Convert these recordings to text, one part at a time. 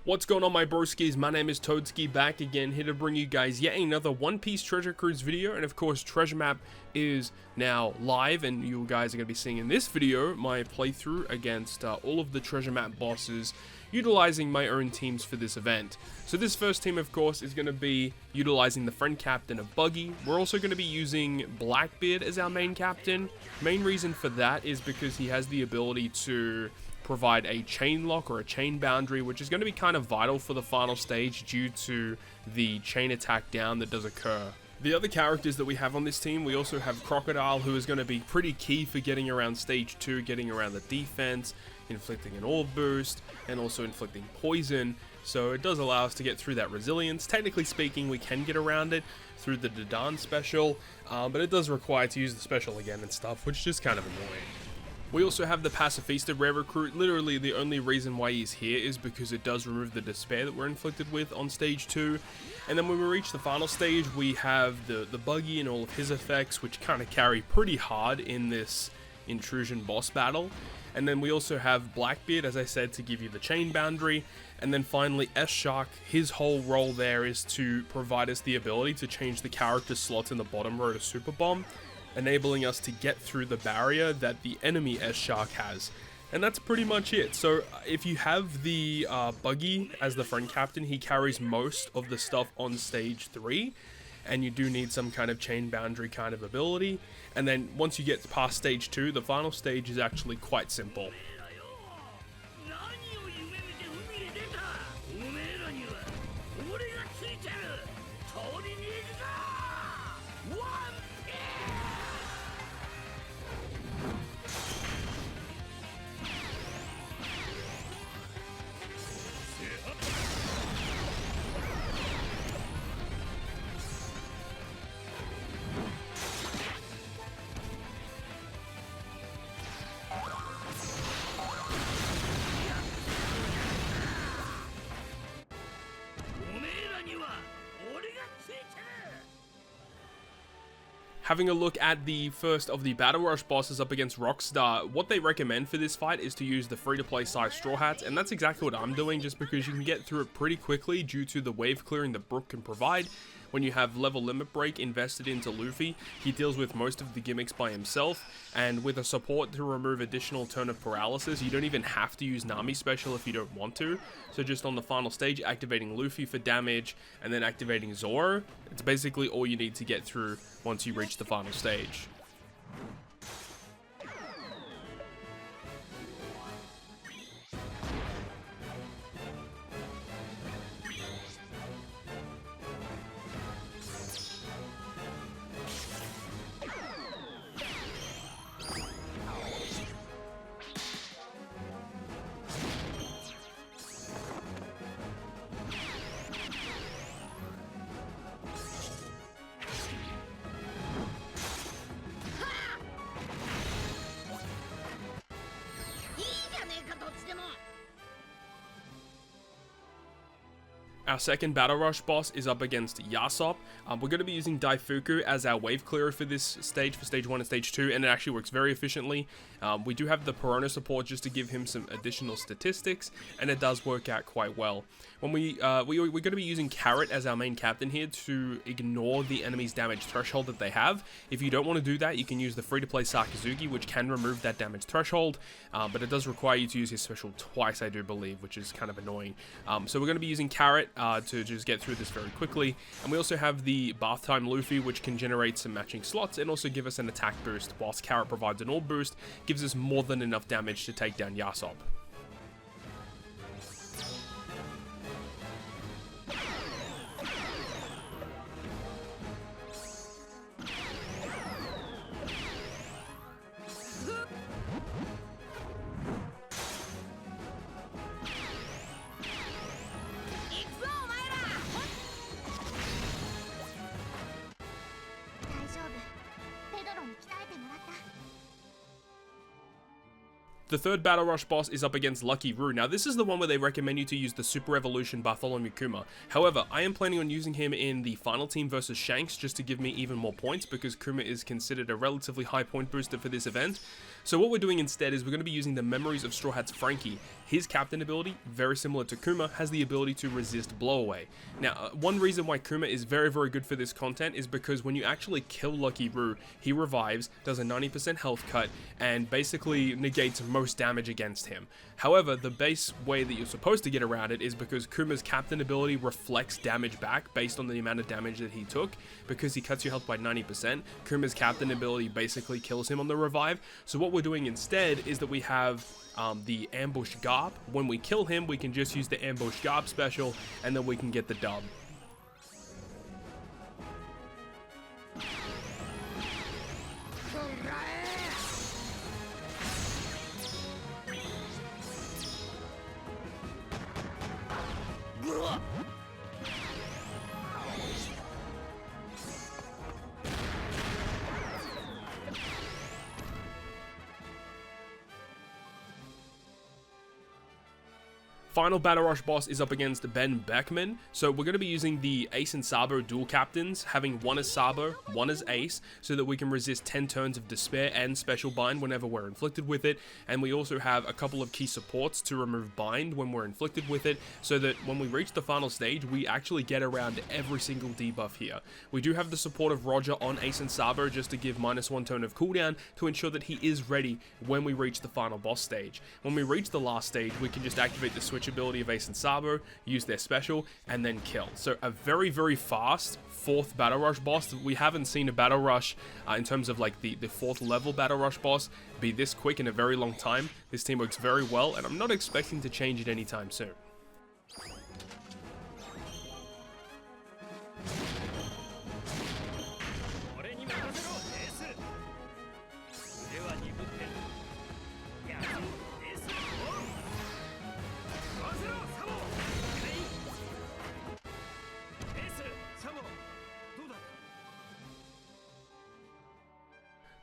What's going on, my broskiis? My name is Toadski, back again, here to bring you guys yet another One Piece Treasure Cruise video. And of course, Treasure Map is now live, and you guys are going to be seeing in this video my playthrough against all of the Treasure Map bosses, utilizing my own teams for this event. So this first team, of course, is going to be utilizing the friend captain of Buggy. We're also going to be using Blackbeard as our main captain. Main reason for that is because he has the ability to provide a chain lock or a chain boundary, which is going to be kind of vital for the final stage due to the chain attack down that does occur. The other characters that we have on this team, we also have Crocodile, who is going to be pretty key for getting around stage 2, getting around the defense, inflicting an orb boost, and also inflicting poison. So it does allow us to get through that resilience. Technically speaking, we can get around it through the Dadan special, but it does require to use the special again and stuff, which is just kind of annoying. We also have the Pacifista Rare Recruit. Literally the only reason why he's here is because it does remove the despair that we're inflicted with on stage 2. And then when we reach the final stage, we have the Buggy and all of his effects, which kind of carry pretty hard in this intrusion boss battle. And then we also have Blackbeard, as I said, to give you the chain boundary. And then finally S-Shark, his whole role there is to provide us the ability to change the character slots in the bottom row to Super Bomb, enabling us to get through the barrier that the enemy S-Shark has. And that's pretty much it. So if you have the Buggy as the friend captain, he carries most of the stuff on stage 3, and you do need some kind of chain boundary kind of ability. And then once you get past stage 2, the final stage is actually quite simple. Having a look at the first of the Battle Rush bosses up against Rockstar, what they recommend for this fight is to use the free-to-play size Straw Hats, and that's exactly what I'm doing, just because you can get through it pretty quickly due to the wave clearing that Brook can provide. When you have level limit break invested into Luffy, he deals with most of the gimmicks by himself, and with a support to remove additional turn of paralysis, you don't even have to use Nami special if you don't want to. So just on the final stage, activating Luffy for damage, and then activating Zoro, it's basically all you need to get through once you reach the final stage. Our second Battle Rush boss is up against Yasop. We're going to be using Daifuku as our wave clearer for this stage, for stage 1 and stage 2, and it actually works very efficiently. We do have the Piranha support just to give him some additional statistics, and it does work out quite well. When we're going to be using Carrot as our main captain here to ignore the enemy's damage threshold that they have. If you don't want to do that, you can use the free-to-play Sakazuki, which can remove that damage threshold, but it does require you to use his special twice, I do believe, which is kind of annoying. So we're going to be using Carrot to just get through this very quickly. And we also have the Bath Time Luffy, which can generate some matching slots and also give us an attack boost, whilst Carrot provides an orb boost, gives us more than enough damage to take down Yasop. The third Battle Rush boss is up against Lucky Roo. Now, this is the one where they recommend you to use the Super Evolution Bartholomew Kuma. However, I am planning on using him in the final team versus Shanks just to give me even more points, because Kuma is considered a relatively high point booster for this event. So what we're doing instead is we're going to be using the Memories of Straw Hat's Frankie. his captain ability, very similar to Kuma, has the ability to resist blowaway. Now, one reason why Kuma is very, very good for this content is because when you actually kill Lucky Roo, he revives, does a 90% health cut, and basically negates most damage against him. However, the base way that you're supposed to get around it is because Kuma's captain ability reflects damage back based on the amount of damage that he took. Because he cuts your health by 90%, Kuma's captain ability basically kills him on the revive. So what we're doing instead is that we have the ambush garb. When we kill him, we can just use the ambush garb special, and then we can get the dub. Final Battle Rush boss is up against Ben Beckman, so we're going to be using the Ace and Sabo dual captains, having one as Sabo, one as Ace, so that we can resist 10 turns of Despair and Special Bind whenever we're inflicted with it, and we also have a couple of key supports to remove Bind when we're inflicted with it, so that when we reach the final stage, we actually get around every single debuff here. We do have the support of Roger on Ace and Sabo just to give -1 turn of cooldown to ensure that he is ready when we reach the final boss stage. When we reach the last stage, we can just activate the switch ability of Ace and Sabo, use their special, and then kill. So a very, very fast 4th Battle Rush boss. We haven't seen a Battle Rush in terms of like the 4th level Battle Rush boss be this quick in a very long time. This team works very well, and I'm not expecting to change it anytime soon.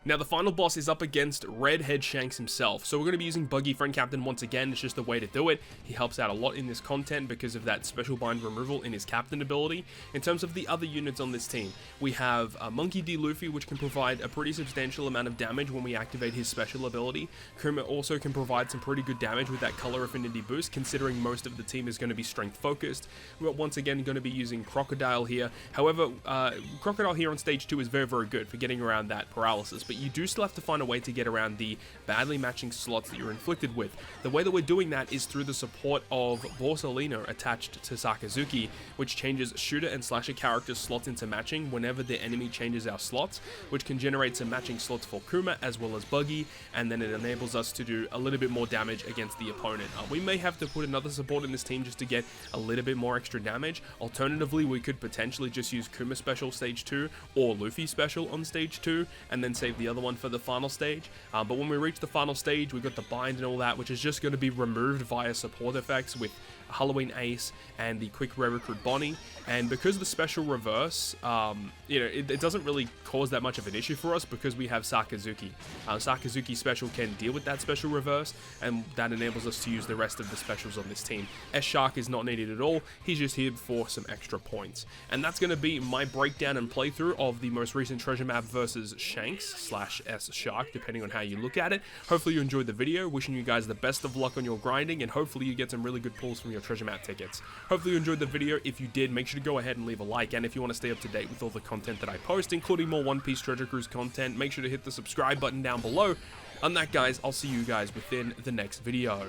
Now the final boss is up against Redhead Shanks himself, so we're going to be using Buggy Friend Captain once again. It's just the way to do it. He helps out a lot in this content because of that special bind removal in his captain ability. In terms of the other units on this team, we have Monkey D. Luffy, which can provide a pretty substantial amount of damage when we activate his special ability. Kuma also can provide some pretty good damage with that color affinity boost, considering most of the team is going to be strength focused. We're once again going to be using Crocodile here. However, Crocodile here on stage 2 is very, very good for getting around that paralysis, but you do still have to find a way to get around the badly matching slots that you're inflicted with. The way that we're doing that is through the support of Borsalino attached to Sakazuki, which changes shooter and slasher characters' slots into matching whenever the enemy changes our slots, which can generate some matching slots for Kuma as well as Buggy, and then it enables us to do a little bit more damage against the opponent. We may have to put another support in this team just to get a little bit more extra damage. Alternatively, we could potentially just use Kuma special stage 2 or Luffy special on stage 2, and then save the other one for the final stage. But when we reach the final stage, we've got the bind and all that, which is just going to be removed via support effects with Halloween Ace and the quick rare recruit Bonnie. And because the special reverse, it doesn't really cause that much of an issue for us because we have Sakazuki. Sakazuki special can deal with that special reverse, and that enables us to use the rest of the specials on this team. S-Shark is not needed at all. He's just here for some extra points. And that's going to be my breakdown and playthrough of the most recent treasure map versus Shanks / S-Shark, depending on how you look at it. Hopefully you enjoyed the video. Wishing you guys the best of luck on your grinding, and hopefully you get some really good pulls from your treasure map tickets. Hopefully you enjoyed the video. If you did, make sure to go ahead and leave a like, and if you want to stay up to date with all the content that I post, including more One Piece Treasure Cruise content, make sure to hit the subscribe button down below. On that, guys, I'll see you guys within the next video.